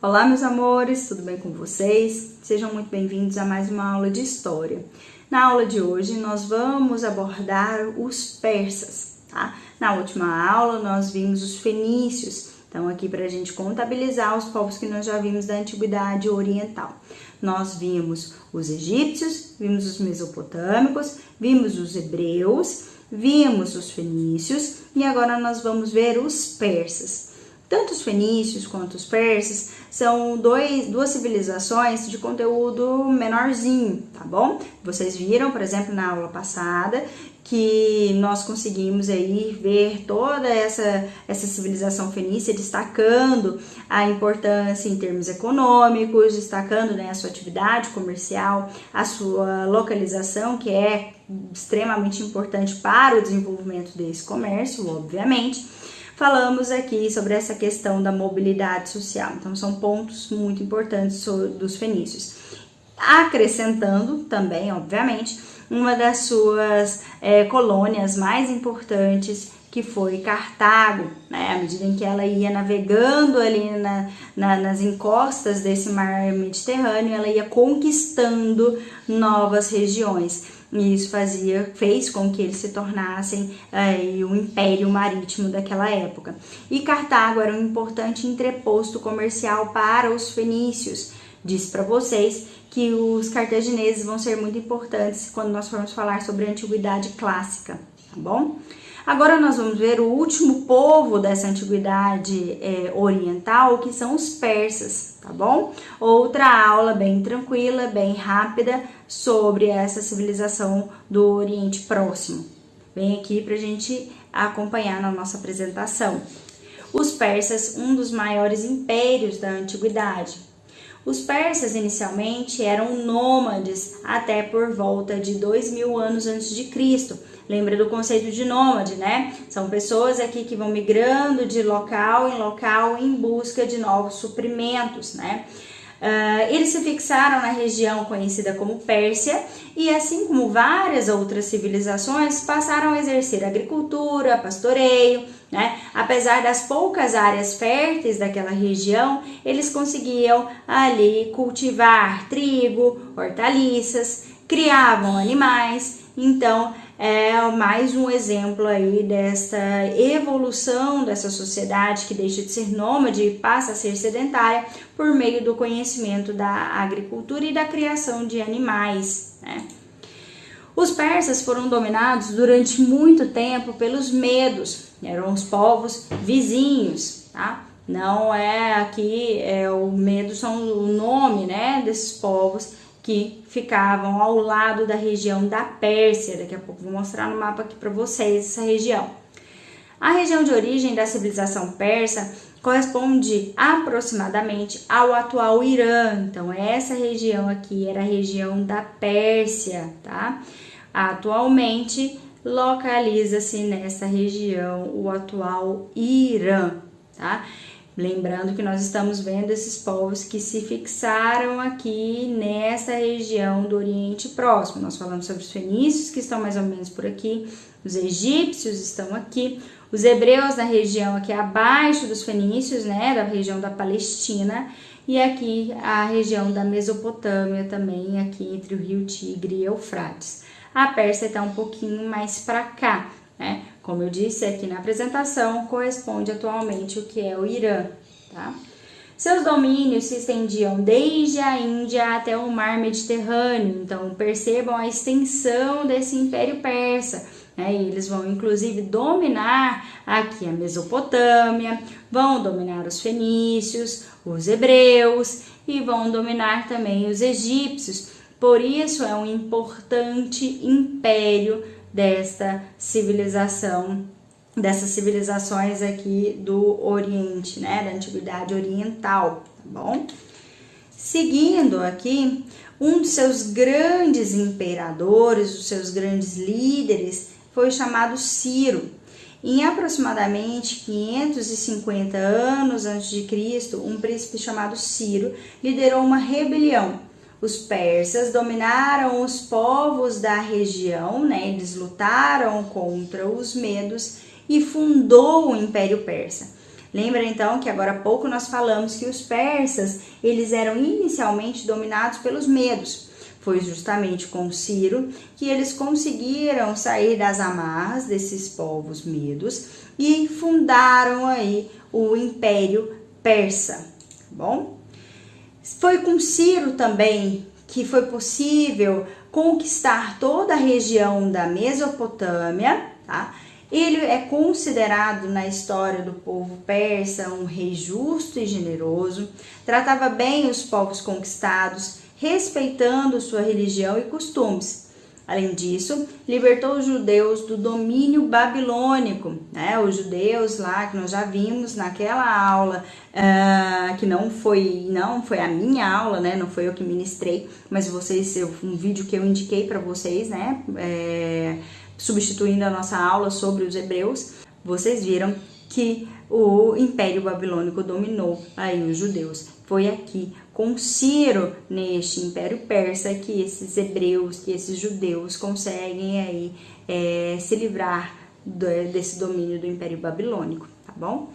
Olá, meus amores, tudo bem com vocês? Sejam muito bem-vindos a mais uma aula de História. Na aula de hoje, nós vamos abordar os persas, tá? Na última aula, nós vimos os fenícios, então aqui para a gente contabilizar os povos que nós já vimos da Antiguidade Oriental. Nós vimos os egípcios, vimos os mesopotâmicos, vimos os hebreus, vimos os fenícios e agora nós vamos ver os persas. Tanto os fenícios quanto os persas são duas civilizações de conteúdo menorzinho, tá bom? Vocês viram, por exemplo, na aula passada, que nós conseguimos aí ver toda essa civilização fenícia destacando a importância em termos econômicos, destacando, né, a sua atividade comercial, a sua localização, que é extremamente importante para o desenvolvimento desse comércio, obviamente. Falamos aqui sobre essa questão da mobilidade social, então são pontos muito importantes dos fenícios. Acrescentando também, obviamente, uma das suas colônias mais importantes, que foi Cartago, né? À medida em que ela ia navegando ali nas encostas desse mar Mediterrâneo, ela ia conquistando novas regiões. E isso fez com que eles se tornassem o império marítimo daquela época. E Cartago era um importante entreposto comercial para os fenícios. Disse para vocês que os cartagineses vão ser muito importantes quando nós formos falar sobre a Antiguidade Clássica, tá bom? Agora nós vamos ver o último povo dessa Antiguidade Oriental, que são os persas, tá bom? Outra aula bem tranquila, bem rápida sobre essa civilização do Oriente Próximo. Vem aqui para a gente acompanhar na nossa apresentação. Os persas, um dos maiores impérios da Antiguidade. Os persas inicialmente eram nômades até por volta de 2000 anos antes de Cristo. Lembra do conceito de nômade, né? São pessoas aqui que vão migrando de local em local em busca de novos suprimentos, né? Eles se fixaram na região conhecida como Pérsia e, assim como várias outras civilizações, passaram a exercer agricultura, pastoreio, né? Apesar das poucas áreas férteis daquela região, eles conseguiam ali cultivar trigo, hortaliças, criavam animais. Então, é mais um exemplo aí dessa evolução dessa sociedade que deixa de ser nômade e passa a ser sedentária por meio do conhecimento da agricultura e da criação de animais, né? Os persas foram dominados durante muito tempo pelos medos, eram os povos vizinhos, tá? Não é aqui, o medo são o nome, né, desses povos que ficavam ao lado da região da Pérsia. Daqui a pouco vou mostrar no mapa aqui para vocês essa região. A região de origem da civilização persa corresponde aproximadamente ao atual Irã. Então, essa região aqui era a região da Pérsia, tá? Atualmente, localiza-se nessa região o atual Irã, tá? Lembrando que nós estamos vendo esses povos que se fixaram aqui nessa região do Oriente Próximo. Nós falamos sobre os fenícios, que estão mais ou menos por aqui, os egípcios estão aqui, os hebreus na região aqui abaixo dos fenícios, né, da região da Palestina, e aqui a região da Mesopotâmia também, aqui entre o rio Tigre e Eufrates. A Pérsia está um pouquinho mais para cá, né? Como eu disse aqui na apresentação, corresponde atualmente o que é o Irã, tá? Seus domínios se estendiam desde a Índia até o mar Mediterrâneo, então percebam a extensão desse Império Persa, né? E eles vão inclusive dominar aqui a Mesopotâmia, vão dominar os fenícios, os hebreus e vão dominar também os egípcios. Por isso é um importante império desta civilização, dessas civilizações aqui do Oriente, né, da Antiguidade Oriental, tá bom? Seguindo aqui, um dos seus grandes imperadores, os seus grandes líderes, foi chamado Ciro. Em aproximadamente 550 anos antes de Cristo, um príncipe chamado Ciro liderou uma rebelião. Os persas dominaram os povos da região, né? Eles lutaram contra os medos e fundou o Império Persa. Lembra então que agora há pouco nós falamos que os persas, eles eram inicialmente dominados pelos medos. Foi justamente com Ciro que eles conseguiram sair das amarras desses povos medos e fundaram aí o Império Persa, tá bom? Foi com Ciro também que foi possível conquistar toda a região da Mesopotâmia, tá? Ele é considerado na história do povo persa um rei justo e generoso, tratava bem os povos conquistados, respeitando sua religião e costumes. Além disso, libertou os judeus do domínio babilônico, né? Os judeus lá que nós já vimos naquela aula, que não foi a minha aula, né? Não foi eu que ministrei, mas um vídeo que eu indiquei para vocês, né? Substituindo a nossa aula sobre os hebreus, vocês viram que o Império Babilônico dominou aí os judeus. Foi aqui com Ciro, neste Império Persa, que esses hebreus, que esses judeus conseguem aí se livrar desse domínio do Império Babilônico, tá bom?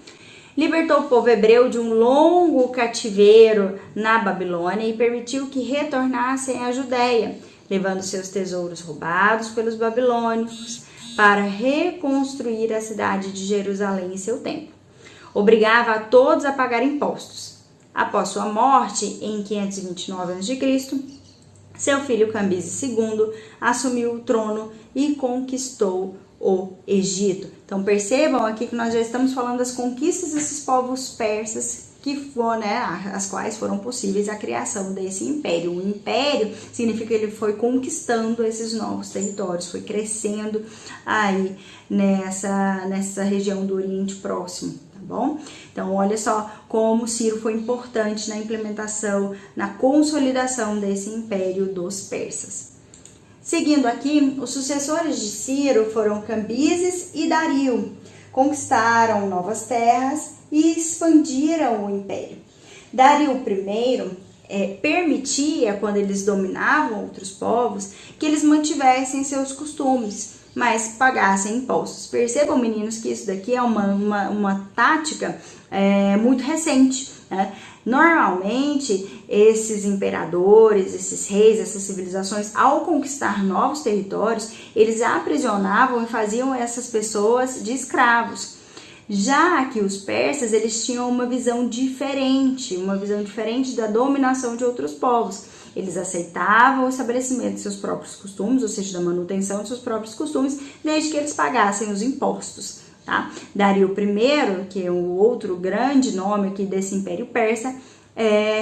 Libertou o povo hebreu de um longo cativeiro na Babilônia e permitiu que retornassem à Judéia, levando seus tesouros roubados pelos babilônicos para reconstruir a cidade de Jerusalém em seu tempo. Obrigava a todos a pagar impostos. Após sua morte, em 529 a.C., seu filho Cambises II assumiu o trono e conquistou o Egito. Então percebam aqui que nós já estamos falando das conquistas desses povos persas, que foram, né, as quais foram possíveis a criação desse império. O império significa que ele foi conquistando esses novos territórios, foi crescendo aí nessa região do Oriente Próximo, tá bom? Então olha só como Ciro foi importante na implementação, na consolidação desse império dos persas. Seguindo aqui, os sucessores de Ciro foram Cambises e Dario. Conquistaram novas terras e expandiram o império. Dario I permitia, quando eles dominavam outros povos, que eles mantivessem seus costumes, mas pagassem impostos. Percebam, meninos, que isso daqui é uma tática muito recente, né? Normalmente, esses imperadores, esses reis, essas civilizações, ao conquistar novos territórios, eles aprisionavam e faziam essas pessoas de escravos. Já que os persas, eles tinham uma visão diferente da dominação de outros povos. Eles aceitavam o estabelecimento de seus próprios costumes, ou seja, da manutenção de seus próprios costumes, desde que eles pagassem os impostos. Tá? Dario I, que é o outro grande nome aqui desse Império Persa,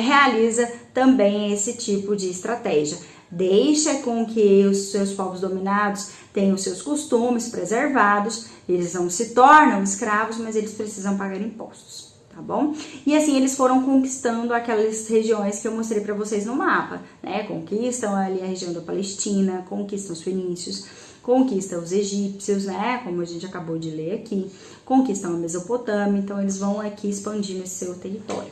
realiza também esse tipo de estratégia. Deixa com que os seus povos dominados tenham os seus costumes preservados, eles não se tornam escravos, mas eles precisam pagar impostos, tá bom? E assim eles foram conquistando aquelas regiões que eu mostrei para vocês no mapa, né? Conquistam ali a região da Palestina, conquistam os fenícios, conquistam os egípcios, né? Como a gente acabou de ler aqui, conquistam a Mesopotâmia, então eles vão aqui expandindo esse seu território.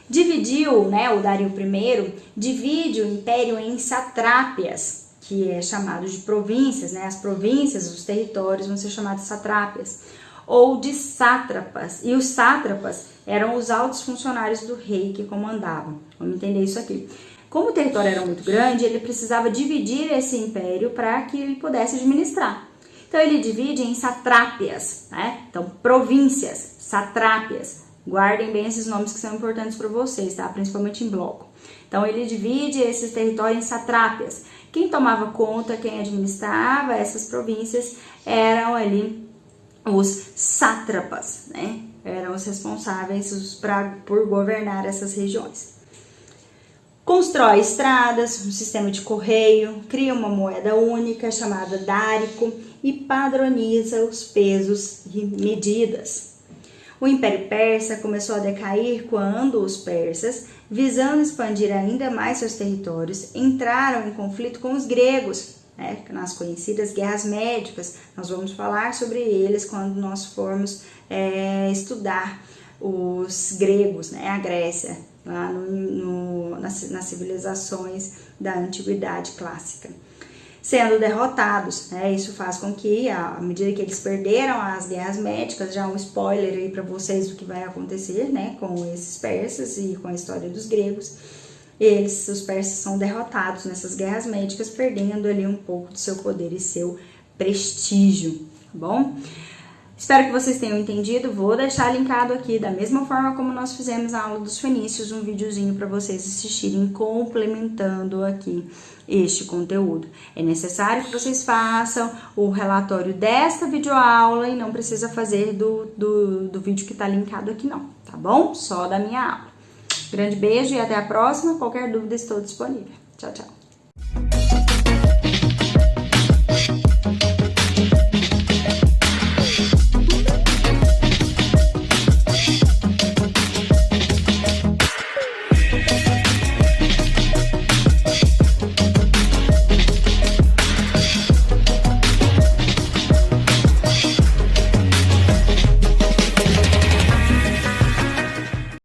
Dividiu, né, o Dario I, divide o império em satrápias, que é chamado de províncias, né? As províncias, os territórios vão ser chamados de satrápias, ou de sátrapas. E os sátrapas eram os altos funcionários do rei que comandavam. Vamos entender isso aqui. Como o território era muito grande, ele precisava dividir esse império para que ele pudesse administrar. Então ele divide em satrápias, né? Então províncias, satrápias. Guardem bem esses nomes que são importantes para vocês, tá? Principalmente em bloco. Então ele divide esses territórios em satrápias. Quem tomava conta, quem administrava essas províncias eram ali os sátrapas, né? Eram os responsáveis por governar essas regiões. Constrói estradas, um sistema de correio, cria uma moeda única chamada dárico e padroniza os pesos e medidas. O Império Persa começou a decair quando os persas, visando expandir ainda mais seus territórios, entraram em conflito com os gregos, né, nas conhecidas guerras médicas. Nós vamos falar sobre eles quando nós formos estudar os gregos, né, a Grécia, lá nas civilizações da antiguidade clássica. Sendo derrotados, né? Isso faz com que, à medida que eles perderam as guerras médicas, já um spoiler aí para vocês do que vai acontecer, né, com esses persas e com a história dos gregos, os persas são derrotados nessas guerras médicas, perdendo ali um pouco do seu poder e seu prestígio, tá bom? Espero que vocês tenham entendido. Vou deixar linkado aqui, da mesma forma como nós fizemos na aula dos fenícios, um videozinho para vocês assistirem, complementando aqui este conteúdo. É necessário que vocês façam o relatório desta videoaula e não precisa fazer do vídeo que está linkado aqui não, tá bom? Só da minha aula. Grande beijo e até a próxima. Qualquer dúvida, estou disponível. Tchau, tchau.